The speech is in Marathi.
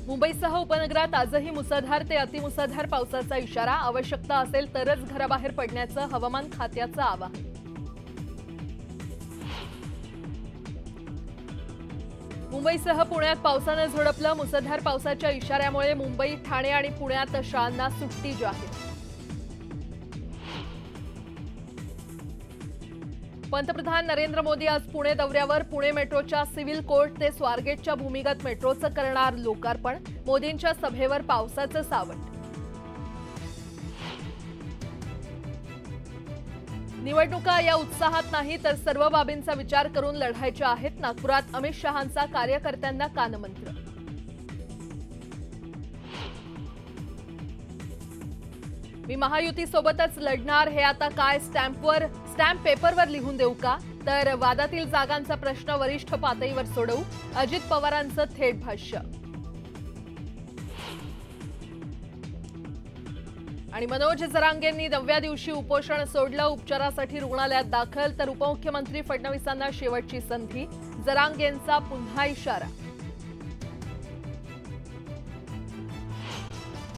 मुंबईसह उपनगरात आजही मुसळधार ते अतिमुसळधार पावसाचा इशारा। आवश्यकता असेल तरच घराबाहेर पडण्याचं हवामान खात्याचं आवाहन। मुंबईसह पुण्यात पावसाने झोडपलं। मुसळधार पावसाच्या इशाऱ्यामुळे मुंबई, ठाणे आणि पुण्यात शाळांना सुट्टी जाहीर। पंतप्रधान नरेंद्र मोदी आज पुणे दौऱ्यावर। पुणे मेट्रोच्या सिव्हिल कोर्ट ते स्वारगेटच्या भूमिगत मेट्रोचं करणार लोकार्पण। मोदींच्या सभेवर पावसाचं सावट। निवडणुका या उत्साहात नाही तर सर्व बाबींचा विचार करून लढायच्या आहेत। नागपुरात अमित शहांचा कार्यकर्त्यांना कानमंत्र। मी महायुतीसोबतच लढणार हे आता काय स्टॅम्प पेपरवर लिहून देऊ का? तर वादातील जागांचा प्रश्न वरिष्ठ पातळीवर सोडवू, अजित पवारांचं थेट भाष्य। आणि मनोज जरांगेंनी 9व्या दिवशी उपोषण सोडलं। उपचारासाठी रुग्णालयात दाखल। तर उपमुख्यमंत्री फडणवीसांना शेवटची संधी, जरांगेंचा पुन्हा इशारा।